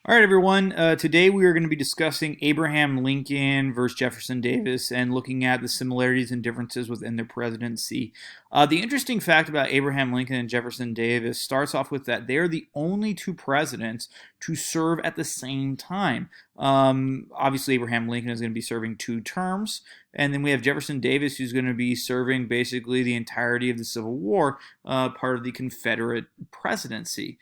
All right, everyone. Today we are going to be discussing Abraham Lincoln versus Jefferson Davis and looking at the similarities and differences within their presidency. The interesting fact about Abraham Lincoln and Jefferson Davis starts off with that they are the only two presidents to serve at the same time. Obviously, Abraham Lincoln is going to be serving 2 terms, and then we have Jefferson Davis, who's going to be serving basically the entirety of the Civil War, part of the Confederate presidency.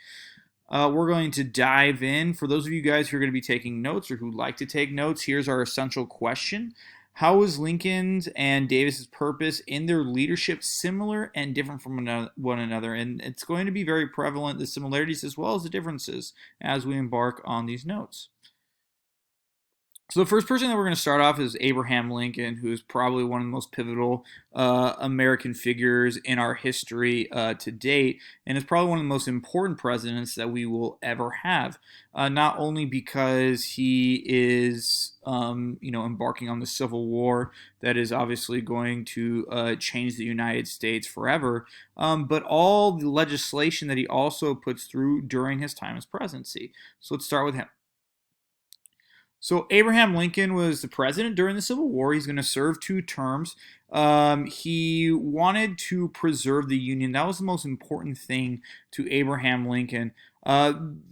We're going to dive in. For those of you guys who are going to be taking notes or who like to take notes, here's our essential question. How was Lincoln's and Davis's purpose in their leadership similar and different from one another? And it's going to be very prevalent, the similarities as well as the differences, as we embark on these notes. So the first person that we're going to start off is Abraham Lincoln, who is probably one of the most pivotal American figures in our history to date, and is probably one of the most important presidents that we will ever have. Not only because he is, embarking on the Civil War that is obviously going to change the United States forever, but all the legislation that he also puts through during his time as presidency. So let's start with him. So Abraham Lincoln was the president during the Civil War. He's going to serve 2 terms. He wanted to preserve the Union. That was the most important thing to Abraham Lincoln.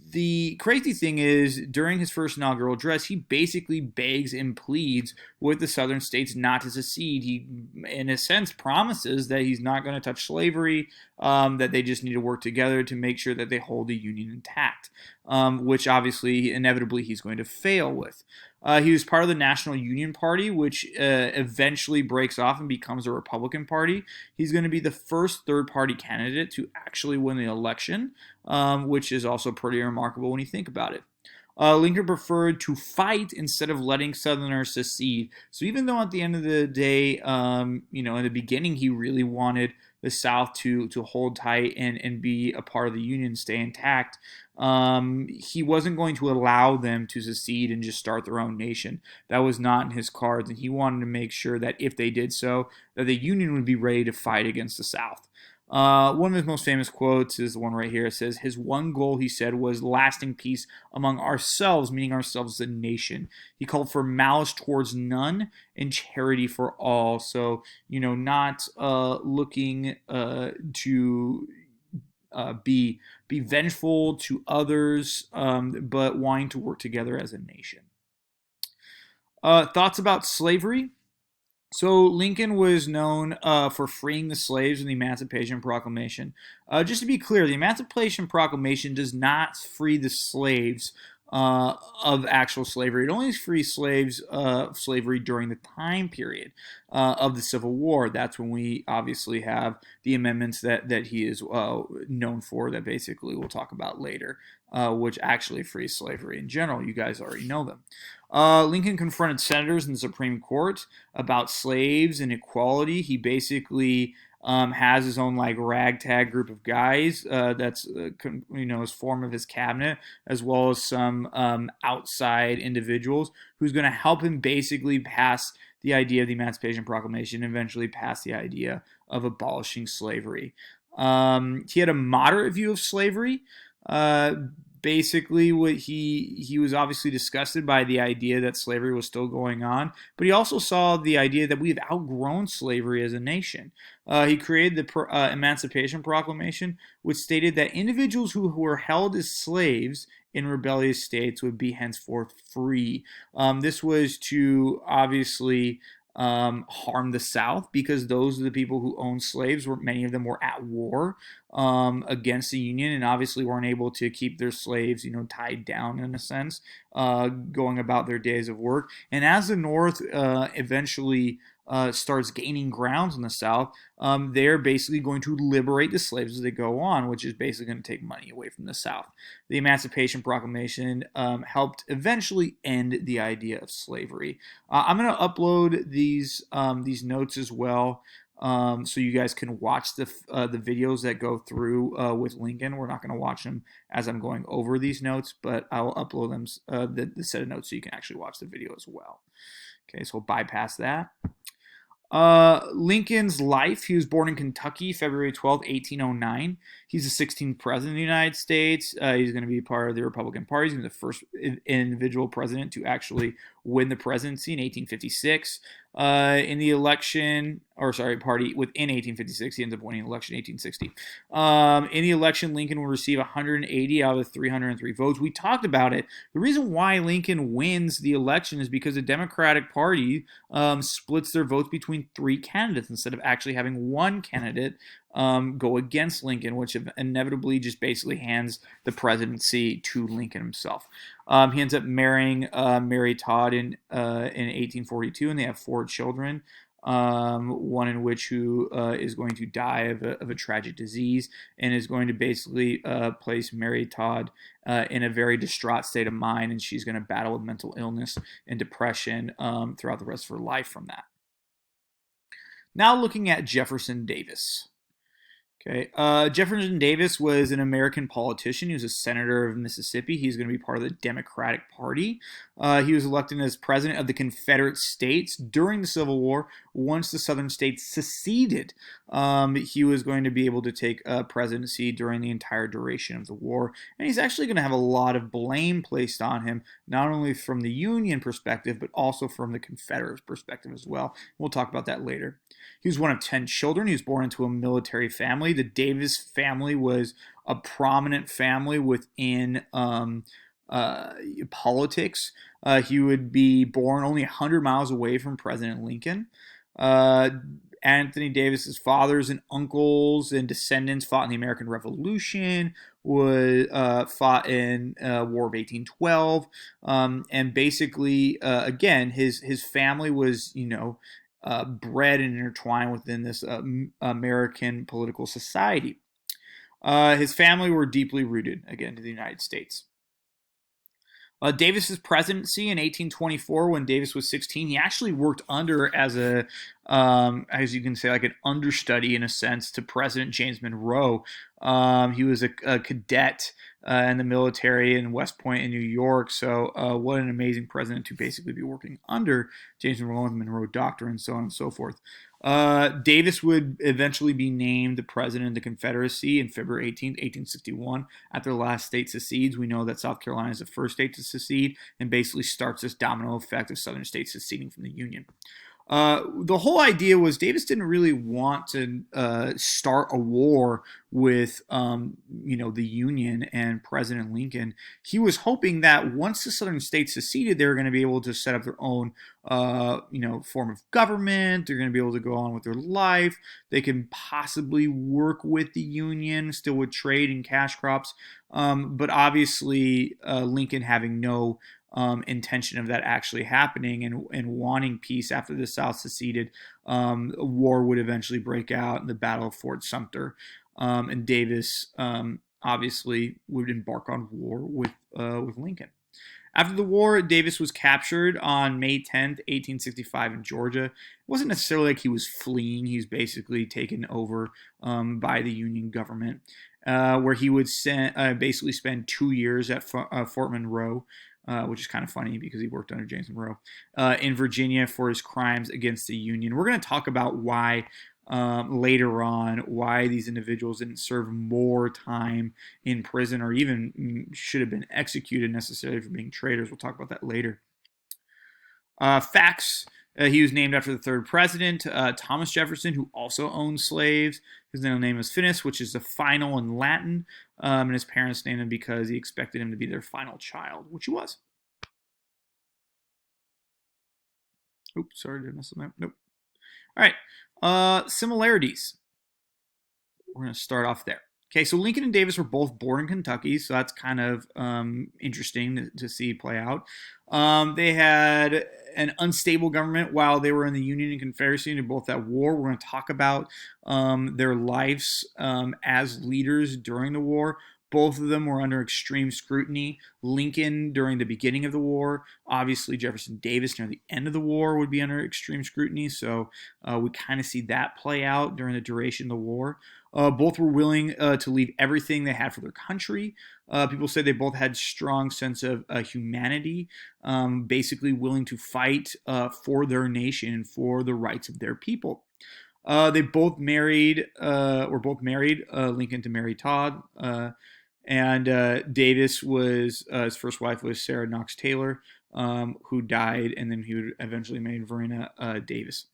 The crazy thing is, during his first inaugural address, he basically begs and pleads with the southern states not to secede. He, in a sense, promises that he's not going to touch slavery, that they just need to work together to make sure that they hold the Union intact, which obviously, inevitably, he's going to fail with. He was part of the National Union Party, which eventually breaks off and becomes a Republican Party. He's going to be the first third-party candidate to actually win the election, which is also pretty remarkable when you think about it. Lincoln preferred to fight instead of letting Southerners secede. So even though at the end of the day, in the beginning he really wanted the South to hold tight and be a part of the Union, stay intact, he wasn't going to allow them to secede and just start their own nation. That was not in his cards, and he wanted to make sure that if they did so, that the Union would be ready to fight against the South. One of his most famous quotes is the one right here. It says, his one goal, he said, was lasting peace among ourselves, meaning ourselves as a nation. He called for malice towards none and charity for all. So, not looking to be vengeful to others, but wanting to work together as a nation. Thoughts about slavery? So Lincoln was known for freeing the slaves in the Emancipation Proclamation. Just to be clear, the Emancipation Proclamation does not free the slaves of actual slavery. It only frees slaves of slavery during the time period of the Civil War. That's when we obviously have the amendments that he is known for, that basically we'll talk about later, which actually frees slavery in general. You guys already know them. Lincoln confronted senators in the Supreme Court about slaves and equality. He basically has his own ragtag group of guys that's his form of his cabinet, as well as some outside individuals who's going to help him basically pass the idea of the Emancipation Proclamation and eventually pass the idea of abolishing slavery. He had a moderate view of slavery. Basically, what he was obviously disgusted by the idea that slavery was still going on, but he also saw the idea that we've outgrown slavery as a nation. He created the Emancipation Proclamation, which stated that individuals who were held as slaves in rebellious states would be henceforth free. This was to obviously harm the South, because those are the people who owned slaves. Many of them were at war against the Union, and obviously weren't able to keep their slaves, tied down in a sense, going about their days of work. And as the North eventually starts gaining grounds in the South, they're basically going to liberate the slaves as they go on, which is basically going to take money away from the South. The Emancipation Proclamation helped eventually end the idea of slavery. I'm going to upload these notes as well, so you guys can watch the videos that go through with Lincoln. We're not going to watch them as I'm going over these notes, but I will upload them, the set of notes, so you can actually watch the video as well. Okay, so we'll bypass that. Lincoln's life. He was born in Kentucky, February 12th, 1809. He's the 16th president of the United States. He's going to be part of the Republican Party. He's going to be the first individual president to actually win the presidency in 1856. In the election, or sorry, party within 1856, he ends up winning the election in 1860. In the election, Lincoln will receive 180 out of the 303 votes. We talked about it. The reason why Lincoln wins the election is because the Democratic Party splits their votes between three candidates instead of actually having one candidate go against Lincoln, which inevitably just basically hands the presidency to Lincoln himself. He ends up marrying Mary Todd in 1842, and they have four children. One in which who is going to die of a tragic disease and is going to basically place Mary Todd in a very distraught state of mind, and she's going to battle with mental illness and depression throughout the rest of her life from that. Now looking at Jefferson Davis. Okay. Jefferson Davis was an American politician. He was a senator of Mississippi. He's going to be part of the Democratic Party. He was elected as president of the Confederate States during the Civil War. Once the Southern states seceded, he was going to be able to take presidency during the entire duration of the war. And he's actually going to have a lot of blame placed on him, not only from the Union perspective, but also from the Confederate perspective as well. We'll talk about that later. He was one of 10 children. He was born into a military family. The Davis family was a prominent family within politics. He would be born only 100 miles away from President Lincoln. Anthony Davis's fathers and uncles and descendants fought in the American Revolution, fought in War of 1812, and basically, again, his family was, bred and intertwined within this American political society. His family were deeply rooted, again, to the United States. Davis's presidency in 1824, when Davis was 16, he actually worked under as you can say, like an understudy in a sense to President James Monroe. He was a cadet in the military in West Point in New York. So what an amazing president to basically be working under James Monroe and the Monroe Doctrine and so on and so forth. Davis would eventually be named the president of the Confederacy in February 18th, 1861. After the last state secedes, we know that South Carolina is the first state to secede and basically starts this domino effect of southern states seceding from the Union. The whole idea was Davis didn't really want to start a war with, the Union and President Lincoln. He was hoping that once the southern states seceded, they were going to be able to set up their own, form of government. They're going to be able to go on with their life. They can possibly work with the Union, still with trade and cash crops. But obviously, Lincoln having no intention of that actually happening and wanting peace after the South seceded, a war would eventually break out in the Battle of Fort Sumter, and Davis obviously would embark on war with Lincoln. After the war, Davis was captured on May 10th, 1865 in Georgia. It wasn't necessarily like he was fleeing. He was basically taken over by the Union government, where he would basically spend 2 years at Fort Monroe, which is kind of funny because he worked under James Monroe, in Virginia for his crimes against the Union. We're going to talk about why later on, why these individuals didn't serve more time in prison or even should have been executed necessarily for being traitors. We'll talk about that later. Facts. He was named after the third president, Thomas Jefferson, who also owned slaves. His middle name was Finis, which is the final in Latin, and his parents named him because he expected him to be their final child, which he was. Oops, sorry, did I mess up? Nope. All right, similarities. We're going to start off there. Okay, so Lincoln and Davis were both born in Kentucky, so that's kind of interesting to see play out. They had an unstable government while they were in the Union and Confederacy, and they're both at war. We're going to talk about their lives as leaders during the war. Both of them were under extreme scrutiny. Lincoln during the beginning of the war. Obviously, Jefferson Davis near the end of the war would be under extreme scrutiny. So we kind of see that play out during the duration of the war. Both were willing to leave everything they had for their country. People say they both had strong sense of humanity, basically willing to fight for their nation, for the rights of their people. They both married, were both married. Lincoln to Mary Todd, and Davis was his first wife was Sarah Knox Taylor, who died, and then he would eventually marry Verena Davis.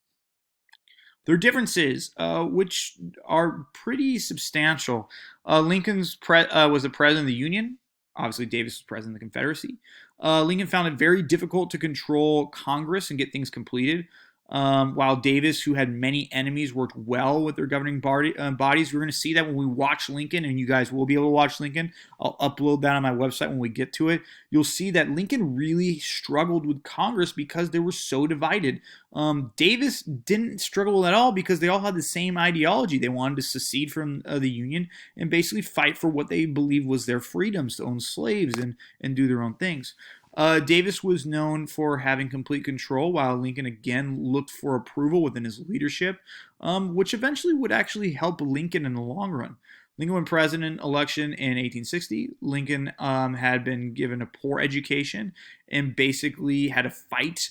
Their differences, which are pretty substantial. Was the president of the Union. Obviously, Davis was president of the Confederacy. Lincoln found it very difficult to control Congress and get things completed. While Davis, who had many enemies, worked well with their governing bodies. We're going to see that when we watch Lincoln, and you guys will be able to watch Lincoln. I'll upload that on my website when we get to it. You'll see that Lincoln really struggled with Congress because they were so divided. Davis didn't struggle at all because they all had the same ideology. They wanted to secede from the Union and basically fight for what they believed was their freedoms to own slaves and do their own things. Davis was known for having complete control, while Lincoln again looked for approval within his leadership, which eventually would actually help Lincoln in the long run. Lincoln won president election in 1860. Lincoln had been given a poor education and basically had to fight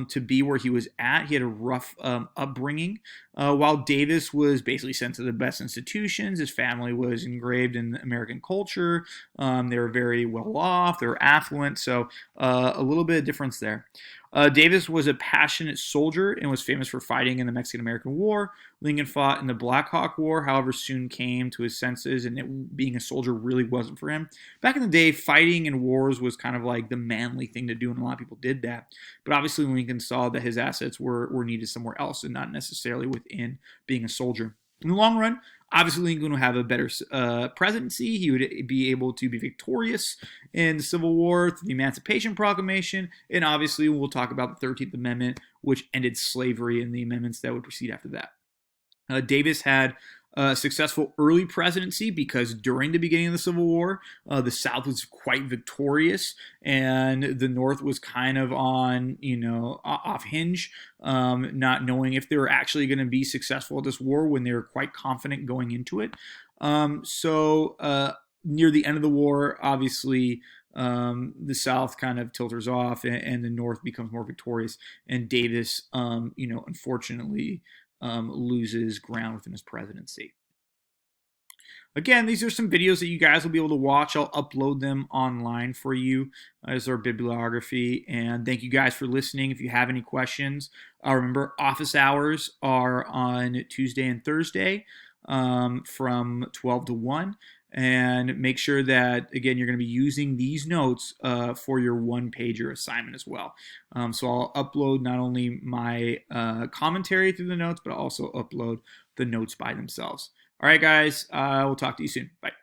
to be where he was at. He had a rough upbringing, while Davis was basically sent to the best institutions. His family was engraved in American culture. They were very well off. They were affluent, so a little bit of difference there. Davis was a passionate soldier and was famous for fighting in the Mexican-American War. Lincoln fought in the Black Hawk War, however, soon came to his senses, and being a soldier really wasn't for him. Back in the day, fighting in wars was kind of like the manly thing to do, and a lot of people did that. But obviously, Lincoln saw that his assets were needed somewhere else and not necessarily within being a soldier. In the long run, obviously, Lincoln would have a better presidency. He would be able to be victorious in the Civil War through the Emancipation Proclamation. And obviously, we'll talk about the 13th Amendment, which ended slavery, and the amendments that would proceed after that. Davis had a successful early presidency because during the beginning of the Civil War, the South was quite victorious and the North was kind of on, off hinge, not knowing if they were actually going to be successful at this war when they were quite confident going into it. Near the end of the war, obviously, the South kind of tilters off and the North becomes more victorious. And Davis, unfortunately, loses ground within his presidency. Again, these are some videos that you guys will be able to watch. I'll upload them online for you as our bibliography. And thank you guys for listening. If you have any questions, remember office hours are on Tuesday and Thursday from 12 to 1. And make sure that, again, you're going to be using these notes for your one-pager assignment as well. So I'll upload not only my commentary through the notes, but I'll also upload the notes by themselves. All right, guys, we'll talk to you soon. Bye.